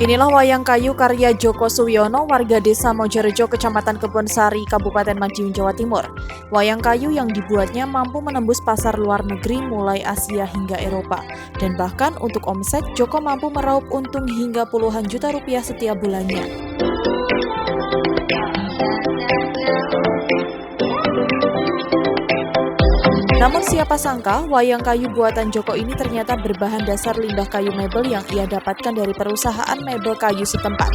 Inilah wayang kayu karya Joko Suwiono, warga desa Mojorejo, Kecamatan Kebonsari, Kabupaten Madiun, Jawa Timur. Wayang kayu yang dibuatnya mampu menembus pasar luar negeri mulai Asia hingga Eropa. Dan bahkan untuk omset, Joko mampu meraup untung hingga puluhan juta rupiah setiap bulannya. Namun siapa sangka, wayang kayu buatan Joko ini ternyata berbahan dasar limbah kayu mebel yang ia dapatkan dari perusahaan mebel kayu setempat.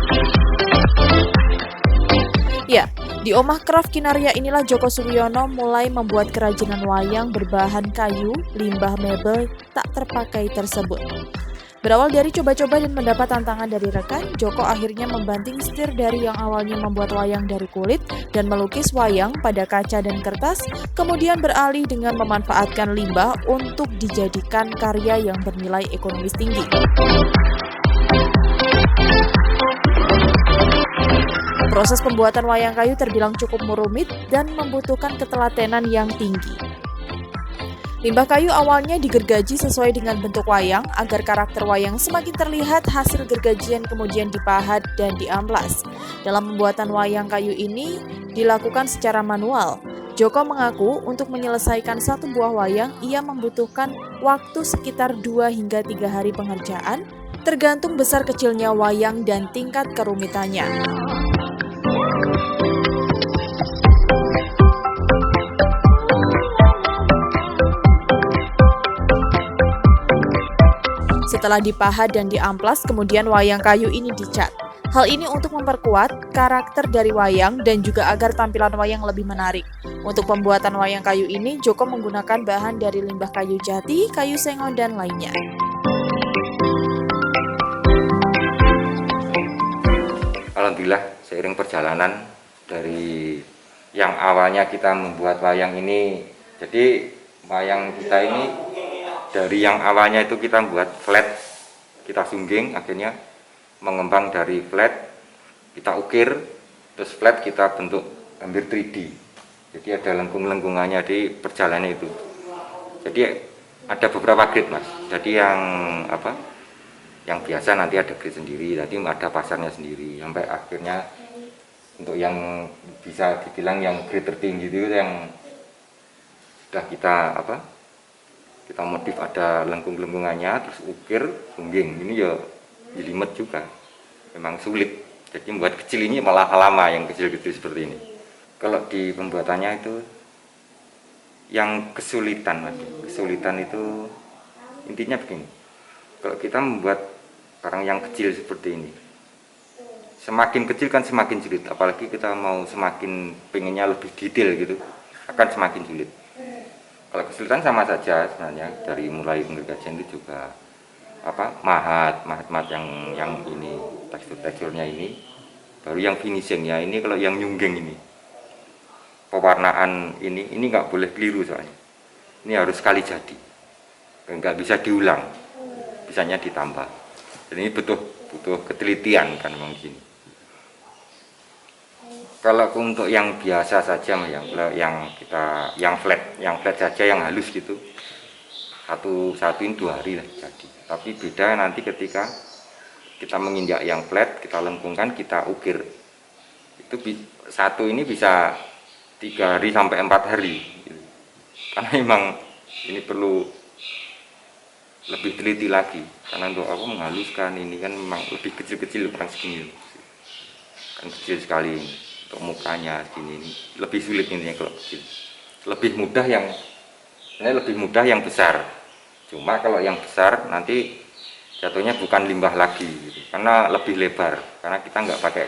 Ya, di Omah Craft Kinarya inilah Joko Suwiono mulai membuat kerajinan wayang berbahan kayu limbah mebel tak terpakai tersebut. Berawal dari coba-coba dan mendapat tantangan dari rekan, Joko akhirnya membanting setir dari yang awalnya membuat wayang dari kulit dan melukis wayang pada kaca dan kertas, kemudian beralih dengan memanfaatkan limbah untuk dijadikan karya yang bernilai ekonomis tinggi. Proses pembuatan wayang kayu terbilang cukup rumit dan membutuhkan ketelatenan yang tinggi. Limbah kayu awalnya digergaji sesuai dengan bentuk wayang agar karakter wayang semakin terlihat. Hasil gergajian kemudian dipahat dan diamplas. Dalam pembuatan wayang kayu ini dilakukan secara manual. Joko mengaku untuk menyelesaikan satu buah wayang ia membutuhkan waktu sekitar 2 hingga 3 hari pengerjaan, tergantung besar kecilnya wayang dan tingkat kerumitannya. Setelah dipahat dan diamplas, kemudian wayang kayu ini dicat. Hal ini untuk memperkuat karakter dari wayang dan juga agar tampilan wayang lebih menarik. Untuk pembuatan wayang kayu ini, Joko menggunakan bahan dari limbah kayu jati, kayu sengon, dan lainnya. Alhamdulillah, seiring perjalanan dari yang awalnya kita membuat wayang ini, jadi wayang kita ini dari yang awalnya itu kita buat flat, kita sungging, akhirnya mengembang dari flat, kita ukir, terus flat kita bentuk hampir 3D. Jadi ada lengkung-lengkungannya di perjalanan itu. Jadi ada beberapa grade mas. Jadi yang biasa nanti ada grade sendiri, nanti ada pasarnya sendiri. Sampai akhirnya untuk yang bisa dibilang yang grade tertinggi itu yang sudah kita modif, ada lengkung-lengkungannya, terus ukir, sungging. Ini ya jelimet juga, memang sulit. Jadi membuat kecil ini malah lama, yang kecil-kecil seperti ini. Kalau di pembuatannya itu yang kesulitan itu intinya begini. Kalau kita membuat barang yang kecil seperti ini, semakin kecil kan semakin sulit. Apalagi kita mau semakin pengennya lebih detail gitu, akan semakin sulit. Kalau kesulitan sama saja sebenarnya, dari mulai penggergajian itu juga mahat yang ini teksturnya ini, baru yang finishingnya ini. Kalau yang nyungging ini, pewarnaan ini nggak boleh keliru soalnya. Ini harus sekali jadi, nggak bisa diulang, bisanya ditambah. Dan ini butuh ketelitian kan memang gini. Kalau untuk yang biasa saja, yang flat saja, yang halus gitu, satu ini 2 hari lah jadi. Tapi beda nanti ketika kita menginjak yang flat, kita lengkungkan, kita ukir, itu satu ini bisa 3 hari sampai 4 hari. Karena memang ini perlu lebih teliti lagi. Karena untuk menghaluskan ini kan memang lebih kecil-kecil, kurang segini, kan kecil sekali ini. Untuk mukanya gini, ini lebih sulit ini kalau kecil. Lebih mudah yang besar. Cuma kalau yang besar nanti jatuhnya bukan limbah lagi gitu, karena lebih lebar. Karena kita nggak pakai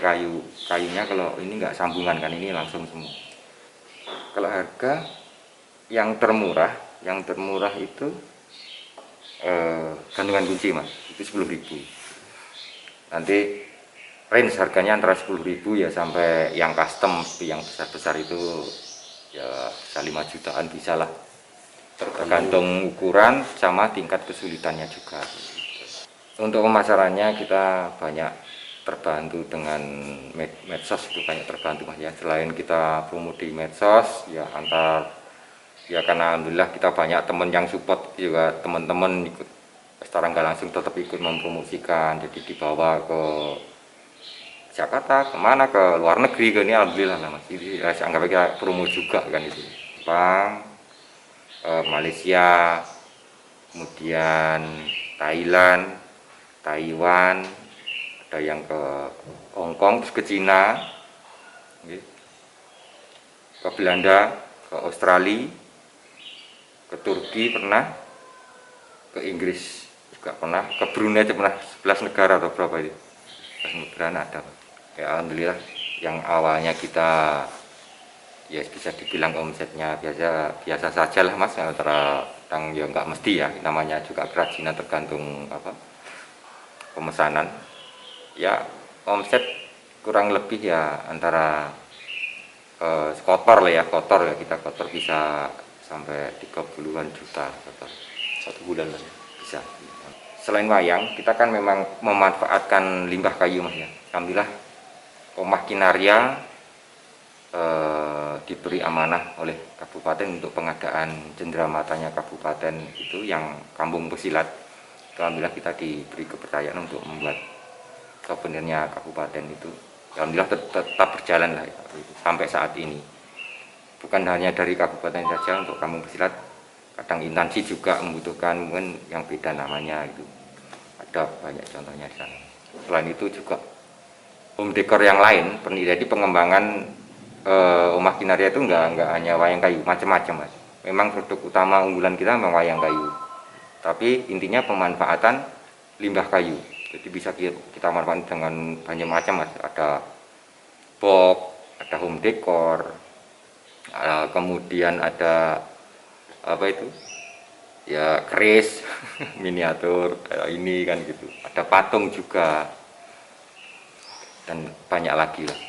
kayunya, kalau ini nggak sambungan kan, ini langsung semua. Kalau harga yang termurah itu gantungan kunci mas, itu 10.000. Nanti range harganya antara 10.000 ya sampai yang custom, yang besar-besar itu ya bisa 5 jutaan bisa lah, tergantung ukuran sama tingkat kesulitannya juga. Untuk pemasarannya kita banyak terbantu dengan medsos, itu banyak terbantu mas ya. Selain kita promo di medsos ya, karena alhamdulillah kita banyak teman yang support juga, teman-teman ikut secara nggak langsung tetap ikut mempromosikan, jadi dibawa ke Jakarta, kemana, ke luar negeri, ke ini alhamdulillah lah mas, ini anggap aja promo juga kan itu. Jepang, Malaysia, kemudian Thailand, Taiwan, ada yang ke Hong Kong, terus ke Cina, ke Belanda, ke Australia, ke Turki pernah, ke Inggris juga pernah, ke Brunei pernah, 11 negara atau berapa itu, 11 negara ada. Ya alhamdulillah, yang awalnya kita ya bisa dibilang omsetnya biasa saja lah mas, antara ya nggak mesti ya, namanya juga kerajinan tergantung apa pemesanan. Ya omset kurang lebih ya antara kotor lah ya, kotor ya, kita kotor bisa sampai 30-an juta kotor satu bulan lah ya, bisa. Selain wayang, kita kan memang memanfaatkan limbah kayu mas ya. Alhamdulillah Omah Kinaria diberi amanah oleh kabupaten untuk pengadaan cenderamata kabupaten itu yang kampung pesilat. Alhamdulillah kita diberi kepercayaan untuk membuat souvenirnya kabupaten itu. Alhamdulillah tetap berjalan lah sampai saat ini. Bukan hanya dari kabupaten saja, untuk kampung pesilat kadang instansi juga membutuhkan mungkin yang beda namanya itu. Ada banyak contohnya di sana. Selain itu juga home decor yang lain, jadi pengembangan Omah Kinaria itu enggak hanya wayang kayu, macam-macam mas. Memang produk utama unggulan kita memang wayang kayu, tapi intinya pemanfaatan limbah kayu. Jadi bisa kita manfaatkan dengan banyak macam mas. Ada box, ada home decor, kemudian ada apa itu? Ya keris, miniatur, ini kan gitu. Ada patung juga dan banyak lagi lah.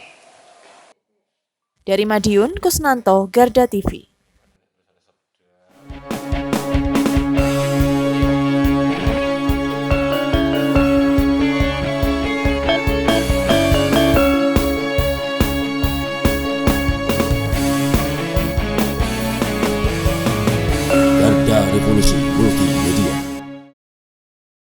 Dari Madiun, Kusnanto, Garda TV.